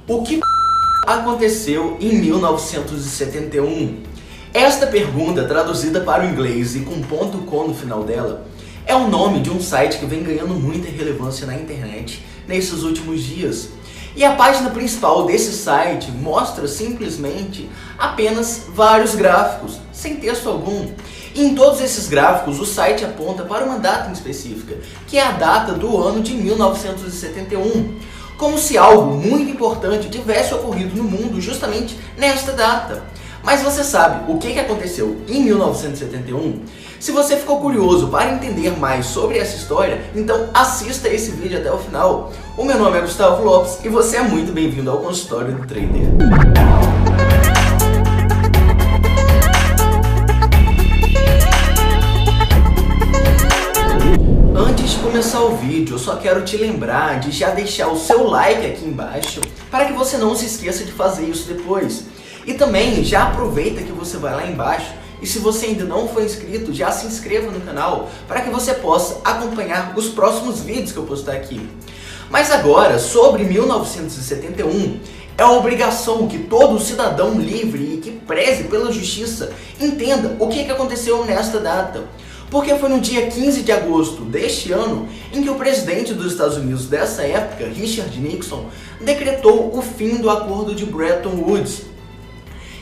O que aconteceu em 1971? Esta pergunta, traduzida para o inglês e com .com no final dela, é o nome de um site que vem ganhando muita relevância na internet nesses últimos dias. E a página principal desse site mostra simplesmente apenas vários gráficos, sem texto algum. E em todos esses gráficos o site aponta para uma data em específica, que é a data do ano de 1971, como se algo muito importante tivesse ocorrido no mundo justamente nesta data. Mas você sabe o que aconteceu em 1971? Se você ficou curioso para entender mais sobre essa história, então assista esse vídeo até o final. O meu nome é Gustavo Lopes e você é muito bem-vindo ao Consultório do Trader. Antes de começar o vídeo, eu só quero te lembrar de já deixar o seu like aqui embaixo para que você não se esqueça de fazer isso depois. E também já aproveita que você vai lá embaixo e se você ainda não for inscrito, já se inscreva no canal para que você possa acompanhar os próximos vídeos que eu postar aqui. Mas agora, sobre 1971, é uma obrigação que todo cidadão livre e que preze pela justiça entenda o que aconteceu nesta data. Porque foi no dia 15 de agosto deste ano em que o presidente dos Estados Unidos dessa época, Richard Nixon, decretou o fim do acordo de Bretton Woods.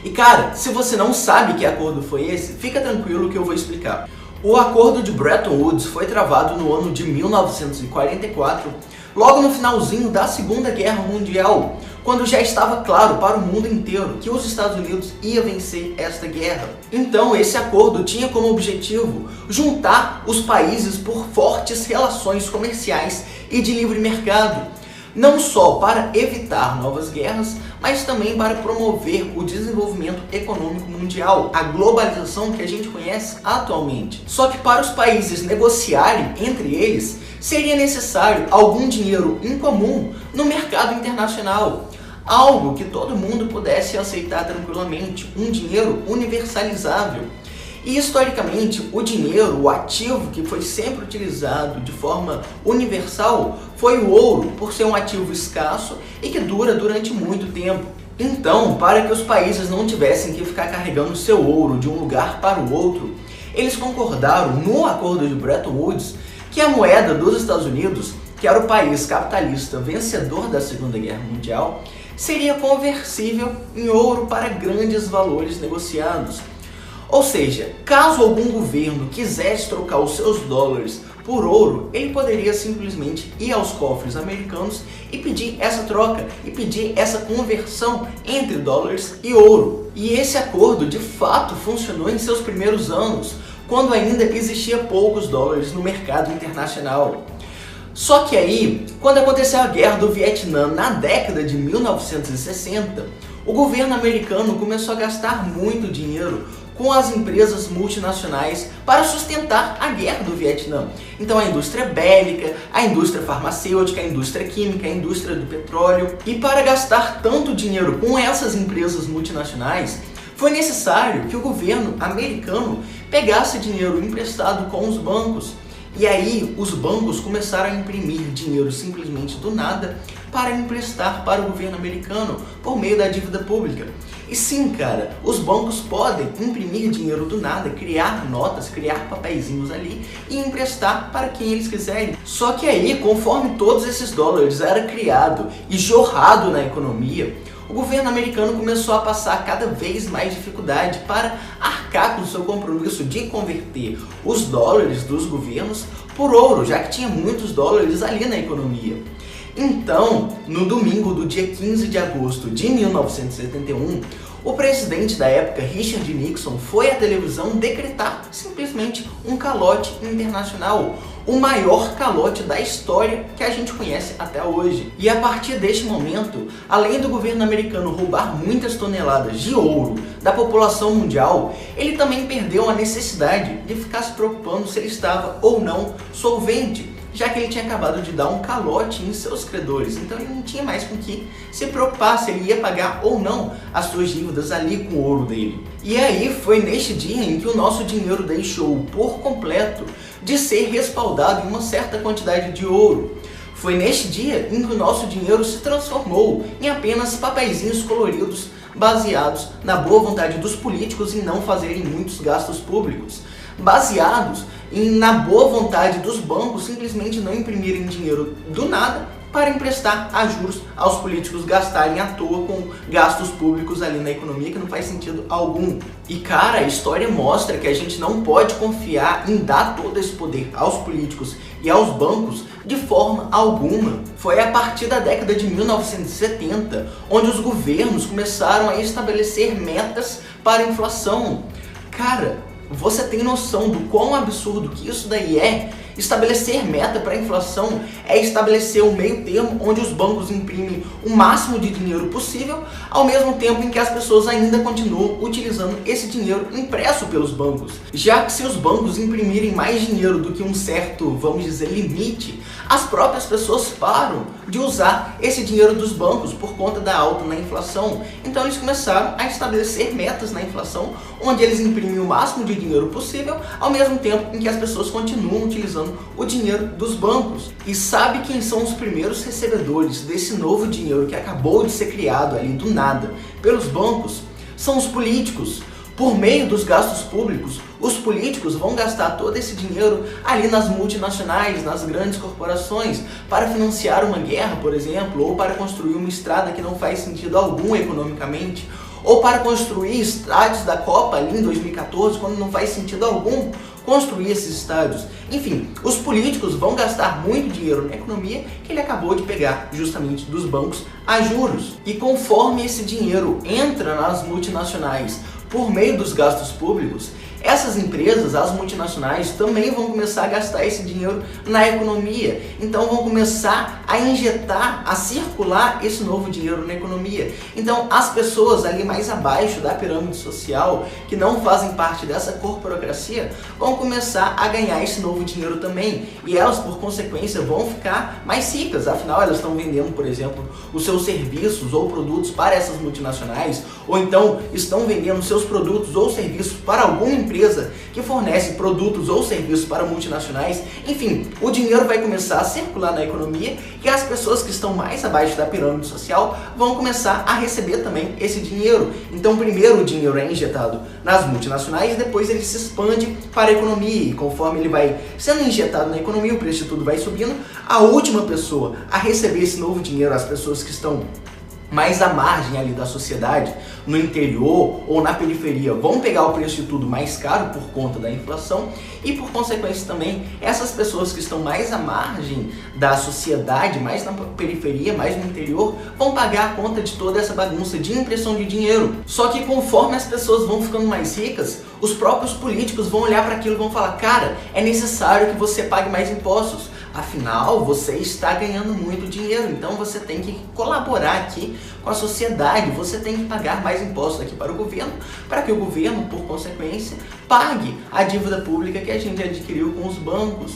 E cara, se você não sabe que acordo foi esse, fica tranquilo que eu vou explicar. O acordo de Bretton Woods foi travado no ano de 1944, logo no finalzinho da Segunda Guerra Mundial, quando já estava claro para o mundo inteiro que os Estados Unidos ia vencer esta guerra. Então esse acordo tinha como objetivo juntar os países por fortes relações comerciais e de livre mercado, não só para evitar novas guerras, mas também para promover o desenvolvimento econômico mundial, a globalização que a gente conhece atualmente. Só que para os países negociarem entre eles, seria necessário algum dinheiro em comum no mercado internacional. Algo que todo mundo pudesse aceitar tranquilamente, um dinheiro universalizável. E historicamente, o dinheiro, o ativo que foi sempre utilizado de forma universal foi o ouro, por ser um ativo escasso e que dura durante muito tempo. Então, para que os países não tivessem que ficar carregando seu ouro de um lugar para o outro, eles concordaram no acordo de Bretton Woods que a moeda dos Estados Unidos, que era o país capitalista vencedor da Segunda Guerra Mundial, seria conversível em ouro para grandes valores negociados. Ou seja, caso algum governo quisesse trocar os seus dólares por ouro, ele poderia simplesmente ir aos cofres americanos e pedir essa troca, e pedir essa conversão entre dólares e ouro. E esse acordo de fato funcionou em seus primeiros anos, quando ainda existia poucos dólares no mercado internacional. Só que aí, quando aconteceu a Guerra do Vietnã na década de 1960, o governo americano começou a gastar muito dinheiro com as empresas multinacionais para sustentar a guerra do Vietnã. Então a indústria bélica, a indústria farmacêutica, a indústria química, a indústria do petróleo. E para gastar tanto dinheiro com essas empresas multinacionais, foi necessário que o governo americano pegasse dinheiro emprestado com os bancos. E aí os bancos começaram a imprimir dinheiro simplesmente do nada para emprestar para o governo americano por meio da dívida pública. E sim, cara, os bancos podem imprimir dinheiro do nada, criar notas, criar papeizinhos ali e emprestar para quem eles quiserem. Só que aí, conforme todos esses dólares eram criado e jorrado na economia, o governo americano começou a passar cada vez mais dificuldade para arcar com o seu compromisso de converter os dólares dos governos por ouro, já que tinha muitos dólares ali na economia. Então, no domingo do dia 15 de agosto de 1971, o presidente da época, Richard Nixon, foi à televisão decretar simplesmente um calote internacional, o maior calote da história que a gente conhece até hoje. E a partir deste momento, além do governo americano roubar muitas toneladas de ouro da população mundial, ele também perdeu a necessidade de ficar se preocupando se ele estava ou não solvente, já que ele tinha acabado de dar um calote em seus credores. Então ele não tinha mais com que se preocupar se ele ia pagar ou não as suas dívidas ali com o ouro dele. E aí foi neste dia em que o nosso dinheiro deixou por completo de ser respaldado em uma certa quantidade de ouro. Foi neste dia em que o nosso dinheiro se transformou em apenas papeizinhos coloridos baseados na boa vontade dos políticos em não fazerem muitos gastos públicos, baseados na boa vontade dos bancos simplesmente não imprimirem dinheiro do nada para emprestar a juros aos políticos gastarem à toa com gastos públicos ali na economia que não faz sentido algum. E cara, a história mostra que a gente não pode confiar em dar todo esse poder aos políticos e aos bancos de forma alguma. Foi a partir da década de 1970 onde os governos começaram a estabelecer metas para a inflação. Cara, você tem noção do quão absurdo que isso daí é? Estabelecer meta para a inflação é estabelecer um meio termo onde os bancos imprimem o máximo de dinheiro possível, ao mesmo tempo em que as pessoas ainda continuam utilizando esse dinheiro impresso pelos bancos. Já que se os bancos imprimirem mais dinheiro do que um certo, vamos dizer, limite, as próprias pessoas param de usar esse dinheiro dos bancos por conta da alta na inflação. Então eles começaram a estabelecer metas na inflação, onde eles imprimem o máximo de dinheiro possível, ao mesmo tempo em que as pessoas continuam utilizando o dinheiro dos bancos. E sabe quem são os primeiros recebedores desse novo dinheiro que acabou de ser criado ali do nada pelos bancos? São os políticos. Por meio dos gastos públicos, os políticos vão gastar todo esse dinheiro ali nas multinacionais, nas grandes corporações, para financiar uma guerra, por exemplo, ou para construir uma estrada que não faz sentido algum economicamente, ou para construir estádios da Copa ali em 2014, quando não faz sentido algum construir esses estádios. Enfim, os políticos vão gastar muito dinheiro na economia que ele acabou de pegar justamente dos bancos a juros. E conforme esse dinheiro entra nas multinacionais por meio dos gastos públicos, essas empresas, as multinacionais, também vão começar a gastar esse dinheiro na economia. Então vão começar a injetar, a circular esse novo dinheiro na economia. Então as pessoas ali mais abaixo da pirâmide social, que não fazem parte dessa corporocracia, vão começar a ganhar esse novo dinheiro também. E elas, por consequência, vão ficar mais ricas. Afinal, elas estão vendendo, por exemplo, os seus serviços ou produtos para essas multinacionais, ou então estão vendendo seus produtos ou serviços para alguma empresa que fornece produtos ou serviços para multinacionais. Enfim, o dinheiro vai começar a circular na economia e as pessoas que estão mais abaixo da pirâmide social vão começar a receber também esse dinheiro. Então primeiro o dinheiro é injetado nas multinacionais e depois ele se expande para a economia, e conforme ele vai sendo injetado na economia, o preço de tudo vai subindo. A última pessoa a receber esse novo dinheiro, as pessoas que estão mais à margem ali da sociedade, no interior ou na periferia, vão pegar o preço de tudo mais caro por conta da inflação, e por consequência também essas pessoas que estão mais à margem da sociedade, mais na periferia, mais no interior, vão pagar a conta de toda essa bagunça de impressão de dinheiro. Só que conforme as pessoas vão ficando mais ricas, os próprios políticos vão olhar para aquilo e vão falar: cara, é necessário que você pague mais impostos. Afinal, você está ganhando muito dinheiro, então você tem que colaborar aqui com a sociedade, você tem que pagar mais impostos aqui para o governo, para que o governo, por consequência, pague a dívida pública que a gente adquiriu com os bancos.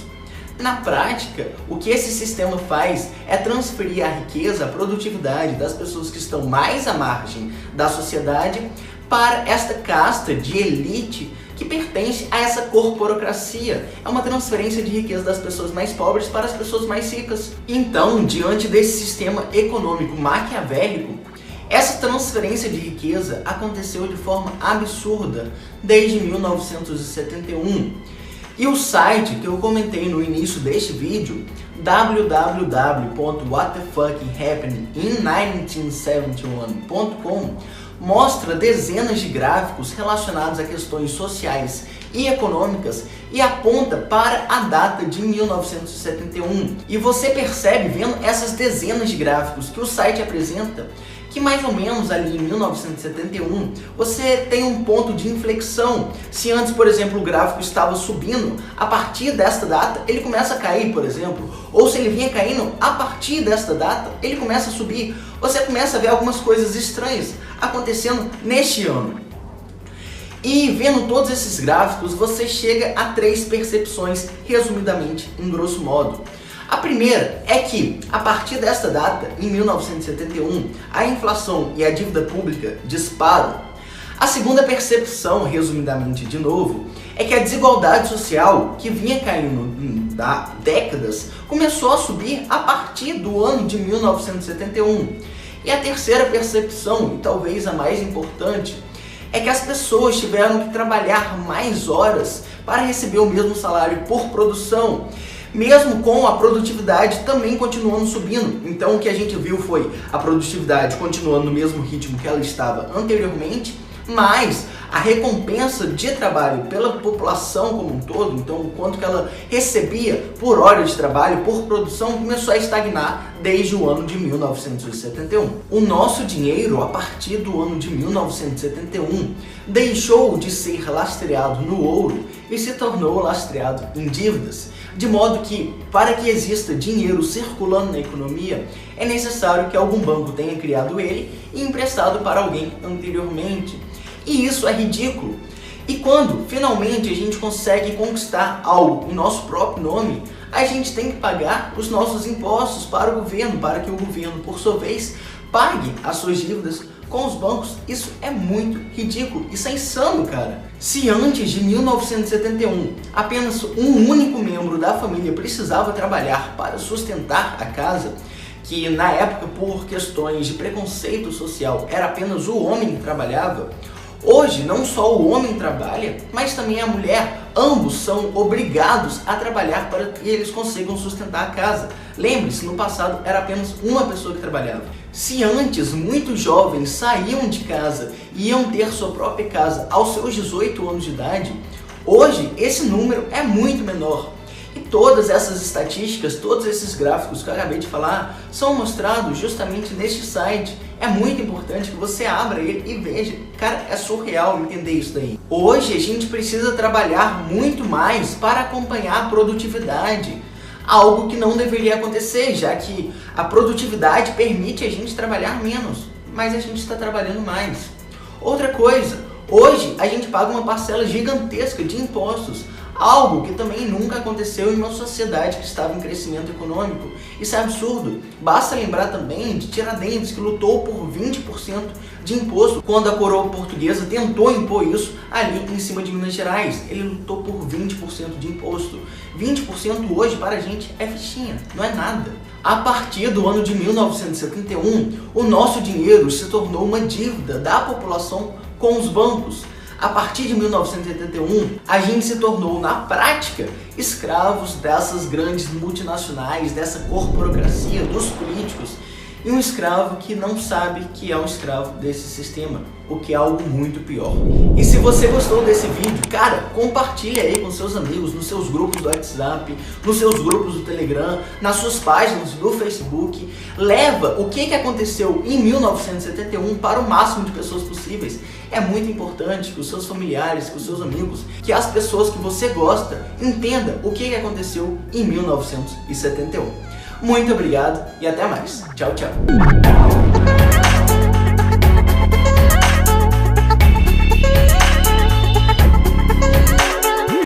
Na prática, o que esse sistema faz é transferir a riqueza, a produtividade das pessoas que estão mais à margem da sociedade para esta casta de elite que pertence a essa corporocracia. É uma transferência de riqueza das pessoas mais pobres para as pessoas mais ricas. Então, diante desse sistema econômico maquiavélico, essa transferência de riqueza aconteceu de forma absurda desde 1971. E o site que eu comentei no início deste vídeo, www.whatthefuckhappenedin1971.com, mostra dezenas de gráficos relacionados a questões sociais e econômicas e aponta para a data de 1971. E você percebe, vendo essas dezenas de gráficos que o site apresenta, que mais ou menos ali em 1971 você tem um ponto de inflexão. Se antes, por exemplo, o gráfico estava subindo, a partir desta data ele começa a cair, por exemplo, ou se ele vinha caindo, a partir desta data ele começa a subir. Você começa a ver algumas coisas estranhas acontecendo neste ano. E vendo todos esses gráficos, você chega a três percepções, resumidamente, em grosso modo. A primeira é que, a partir desta data, em 1971, a inflação e a dívida pública disparam. A segunda percepção, resumidamente de novo, é que a desigualdade social, que vinha caindo há décadas, começou a subir a partir do ano de 1971. E a terceira percepção, e talvez a mais importante, é que as pessoas tiveram que trabalhar mais horas para receber o mesmo salário por produção, mesmo com a produtividade também continuando subindo. Então o que a gente viu foi a produtividade continuando no mesmo ritmo que ela estava anteriormente, mas a recompensa de trabalho pela população como um todo, então o quanto que ela recebia por hora de trabalho, por produção, começou a estagnar desde o ano de 1971. O nosso dinheiro, a partir do ano de 1971, deixou de ser lastreado no ouro e se tornou lastreado em dívidas, de modo que, para que exista dinheiro circulando na economia, é necessário que algum banco tenha criado ele e emprestado para alguém anteriormente. E isso é ridículo. E quando finalmente a gente consegue conquistar algo em nosso próprio nome, a gente tem que pagar os nossos impostos para o governo, para que o governo, por sua vez, pague as suas dívidas com os bancos. Isso é muito ridículo, isso é insano, cara. Se antes de 1971 apenas um único membro da família precisava trabalhar para sustentar a casa, que na época, por questões de preconceito social, era apenas o homem que trabalhava, hoje não só o homem trabalha, mas também a mulher. Ambos são obrigados a trabalhar para que eles consigam sustentar a casa. Lembre-se, no passado era apenas uma pessoa que trabalhava. Se antes muitos jovens saíam de casa e iam ter sua própria casa aos seus 18 anos de idade, hoje esse número é muito menor. E todas essas estatísticas, todos esses gráficos que eu acabei de falar, são mostrados justamente neste site. É muito importante que você abra ele e veja. Cara, é surreal entender isso daí. Hoje a gente precisa trabalhar muito mais para acompanhar a produtividade. Algo que não deveria acontecer, já que a produtividade permite a gente trabalhar menos, mas a gente está trabalhando mais. Outra coisa, hoje a gente paga uma parcela gigantesca de impostos, algo que também nunca aconteceu em uma sociedade que estava em crescimento econômico. Isso é absurdo. Basta lembrar também de Tiradentes, que lutou por 20% de imposto quando a coroa portuguesa tentou impor isso ali em cima de Minas Gerais. Ele lutou por 20% de imposto. 20% hoje para a gente é fichinha, não é nada. A partir do ano de 1971, o nosso dinheiro se tornou uma dívida da população com os bancos. A partir de 1981, a gente se tornou, na prática, escravos dessas grandes multinacionais, dessa corporocracia, dos políticos, e um escravo que não sabe que é um escravo desse sistema, o que é algo muito pior. E se você gostou desse vídeo, cara, compartilha aí com seus amigos, nos seus grupos do WhatsApp, nos seus grupos do Telegram, nas suas páginas do Facebook. Leva o que aconteceu em 1971 para o máximo de pessoas possíveis. É muito importante que os seus familiares, que os seus amigos, que as pessoas que você gosta entendam o que aconteceu em 1971. Muito obrigado e até mais. Tchau, tchau.